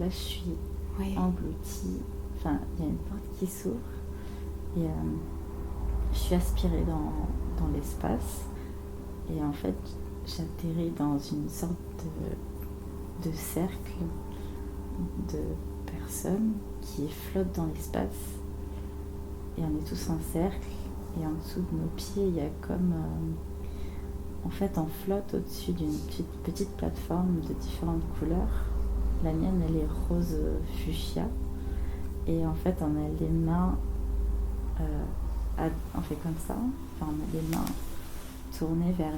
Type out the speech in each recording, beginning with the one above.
là, je suis Oui. engloutie. Enfin, il y a une porte qui s'ouvre et je suis aspirée dans l'espace. Et en fait, j'atterris dans une sorte de cercle de personnes qui flottent dans l'espace. Et on est tous en cercle. Et en dessous de nos pieds, il y a comme... en fait, on flotte au-dessus d'une petite plateforme de différentes couleurs. La mienne, elle est rose fuchsia. Et en fait, on a les mains... on fait comme ça. Enfin, on a les mains tournées vers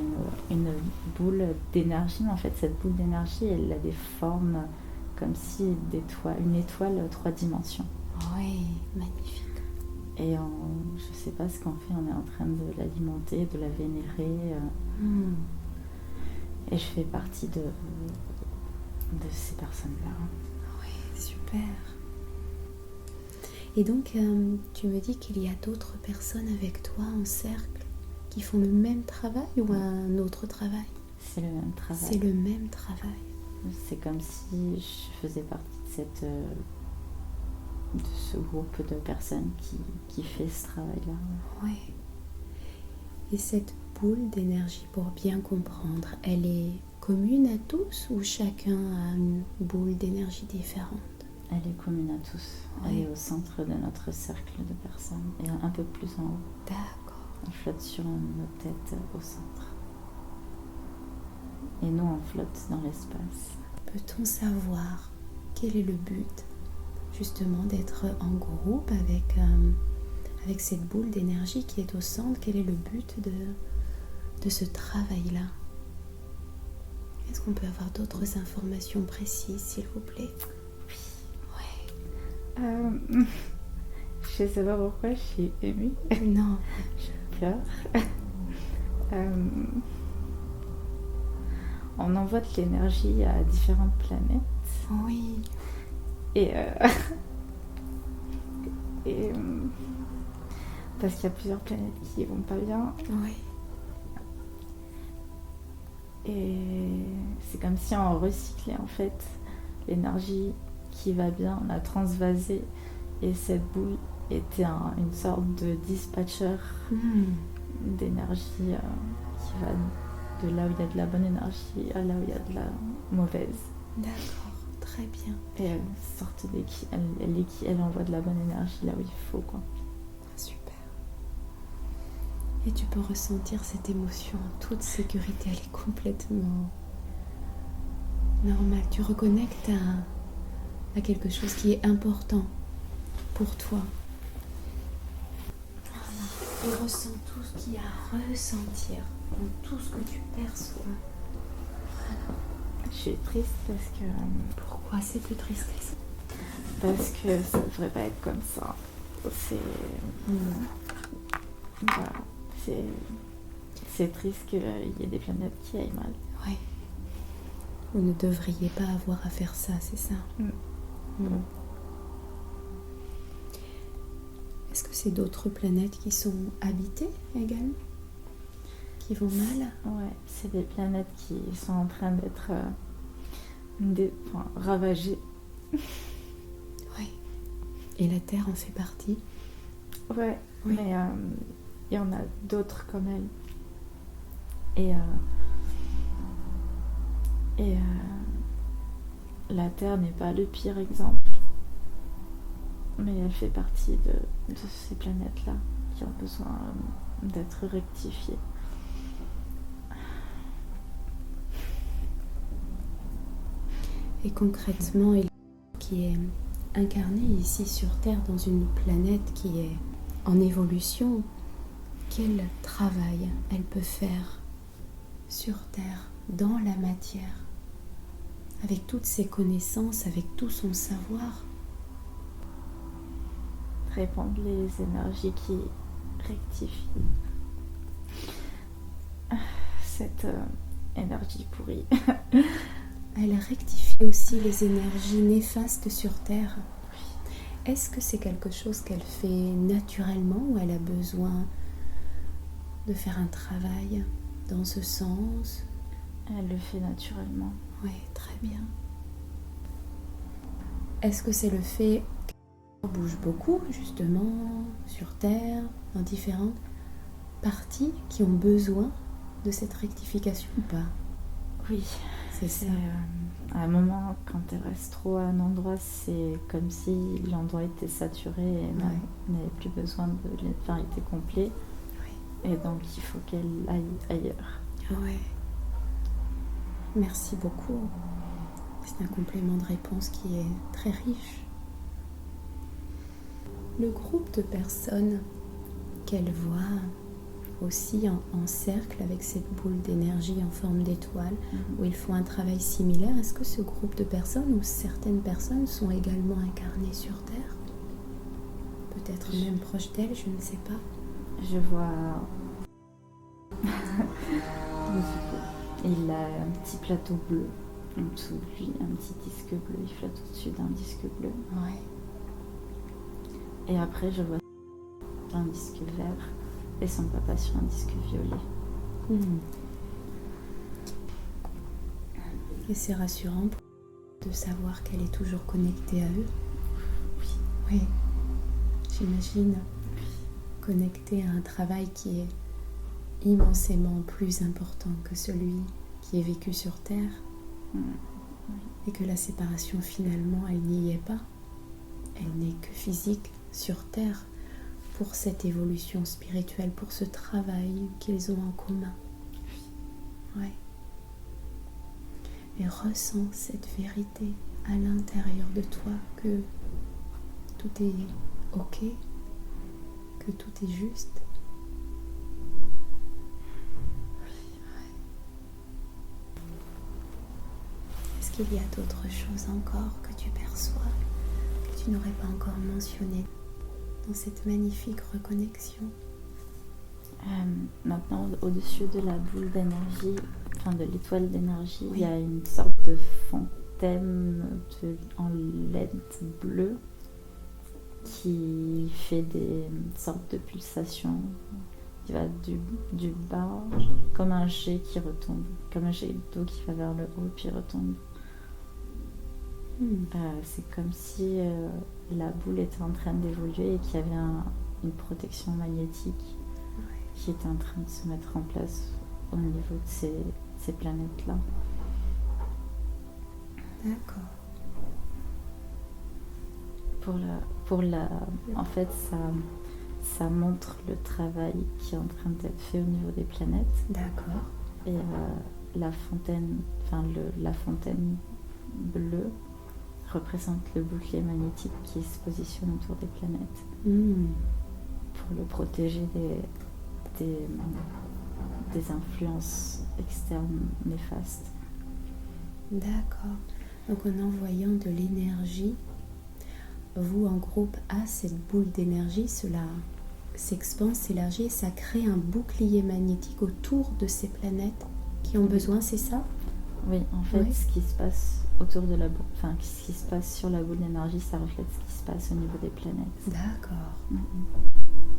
une boule d'énergie. Mais en fait, cette boule d'énergie, elle a des formes comme si une étoile 3 dimensions. Oui, magnifique. Et je sais pas ce qu'on fait, on est en train de l'alimenter, de la vénérer. Et je fais partie de ces personnes-là. Oui, super. Et donc, tu me dis qu'il y a d'autres personnes avec toi en cercle qui font le même travail ou un autre travail? C'est le même travail. C'est le même travail. C'est comme si je faisais partie de ce groupe de personnes qui fait ce travail-là. Oui. Et cette boule d'énergie, pour bien comprendre, elle est commune à tous ou chacun a une boule d'énergie différente? Elle est commune à tous. Oui. Elle est au centre de notre cercle de personnes et un peu plus en haut. D'accord. On flotte sur notre tête au centre. Et nous, on flotte dans l'espace. Peut-on savoir quel est le but justement d'être en groupe avec cette boule d'énergie qui est au centre? Quel est le but de ce travail-là? Est-ce qu'on peut avoir d'autres informations précises, s'il vous plaît? Oui. Je sais pas pourquoi je suis émue. Non. Je pleure. On envoie de l'énergie à différentes planètes. Oui. Et parce qu'il y a plusieurs planètes qui vont pas bien. Oui. Et c'est comme si on recyclait en fait l'énergie qui va bien, on la transvasée. Et cette boule était une sorte de dispatcher d'énergie qui va de là où il y a de la bonne énergie à là où il y a de la mauvaise. D'accord, très bien. Et elle envoie de la bonne énergie là où il faut, quoi. Super. Et tu peux ressentir cette émotion en toute sécurité, elle est complètement normale. Tu reconnectes à quelque chose qui est important pour toi. Voilà. Et ressens tout ce qu'il y a à ressentir, dans tout ce que tu perçois. Voilà. Je suis triste parce que... Pourquoi cette tristesse? Parce que ça ne devrait pas être comme ça. Voilà. C'est triste qu'il y ait des planètes qui aillent mal. Oui. Vous ne devriez pas avoir à faire ça, c'est ça? Est-ce que c'est d'autres planètes qui sont habitées également? Qui vont mal? Ouais, c'est des planètes qui sont en train d'être ravagées. Oui. Et la Terre en fait partie? Ouais, oui. Mais il y en a d'autres comme elle. Et la Terre n'est pas le pire exemple. Mais elle fait partie de ces planètes-là qui ont besoin d'être rectifiées. Et concrètement, qui est incarné ici sur Terre dans une planète qui est en évolution, quel travail elle peut faire sur Terre, dans la matière, avec toutes ses connaissances, avec tout son savoir? Répandre les énergies qui rectifient cette énergie pourrie. Elle rectifie aussi les énergies néfastes sur Terre. Est-ce que c'est quelque chose qu'elle fait naturellement ou elle a besoin de faire un travail dans ce sens? Elle le fait naturellement. Oui, très bien. Est-ce que c'est le fait qu'on bouge beaucoup, justement, sur Terre, dans différentes parties qui ont besoin de cette rectification ou pas? Oui, c'est ça. À un moment, quand elle reste trop à un endroit, c'est comme si l'endroit était saturé et n'avait plus besoin enfin, était complet. Oui. Et donc, il faut qu'elle aille ailleurs. Ouais. Merci beaucoup. C'est un complément de réponse qui est très riche. Le groupe de personnes qu'elle voit aussi en cercle avec cette boule d'énergie en forme d'étoile, où ils font un travail similaire, est-ce que ce groupe de personnes ou certaines personnes sont également incarnées sur Terre? Peut-être même proches d'elle, je ne sais pas. Je vois... Il a un petit plateau bleu en dessous de lui, un petit disque bleu, il flotte au-dessus d'un disque bleu. Ouais. Et après, je vois un disque vert et son papa sur un disque violet. Et c'est rassurant de savoir qu'elle est toujours connectée à eux. Oui. J'imagine connectée à un travail qui est immensément plus important que celui qui est vécu sur Terre. Et que la séparation, finalement, elle n'y est pas. Elle n'est que physique sur Terre pour cette évolution spirituelle, pour ce travail qu'ils ont en commun. Ouais. Et ressens cette vérité à l'intérieur de toi, que tout est ok, que tout est juste. Est-ce qu'il y a d'autres choses encore que tu perçois, que tu n'aurais pas encore mentionné dans cette magnifique reconnexion? Maintenant, au-dessus de la boule d'énergie, enfin de l'étoile d'énergie, il y a une sorte de fontaine en LED bleu qui fait des sortes de pulsations, qui va du bas, comme un jet qui retombe, comme un jet d'eau qui va vers le haut puis retombe. C'est comme si la boule était en train d'évoluer et qu'il y avait une protection magnétique qui était en train de se mettre en place au niveau de ces planètes-là. D'accord. En fait, ça montre le travail qui est en train d'être fait au niveau des planètes. D'accord. Et la fontaine bleue représente le bouclier magnétique qui se positionne autour des planètes pour le protéger des influences externes néfastes. D'accord. Donc en envoyant de l'énergie, vous en groupe à cette boule d'énergie, cela s'expande, s'élargit et ça crée un bouclier magnétique autour de ces planètes qui ont besoin, c'est ça? Oui, en fait, ce qui se passe autour de la boule, enfin, ce qui se passe sur la boule d'énergie, ça reflète ce qui se passe au niveau des planètes. D'accord.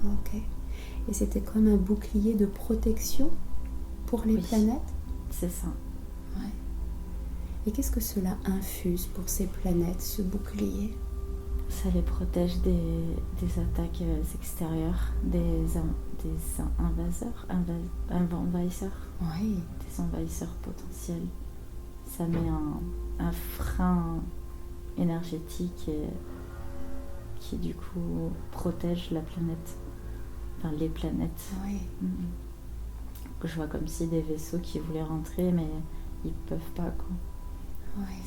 Ok. Et c'était comme un bouclier de protection pour les planètes? C'est ça. Ouais. Et qu'est-ce que cela infuse pour ces planètes, ce bouclier? Ça les protège des attaques extérieures, des envahisseurs. Oui. Des envahisseurs potentiels. Ça met un frein énergétique qui du coup protège la planète, enfin les planètes. Oui. Je vois comme si des vaisseaux qui voulaient rentrer mais ils peuvent pas quoi. Oui.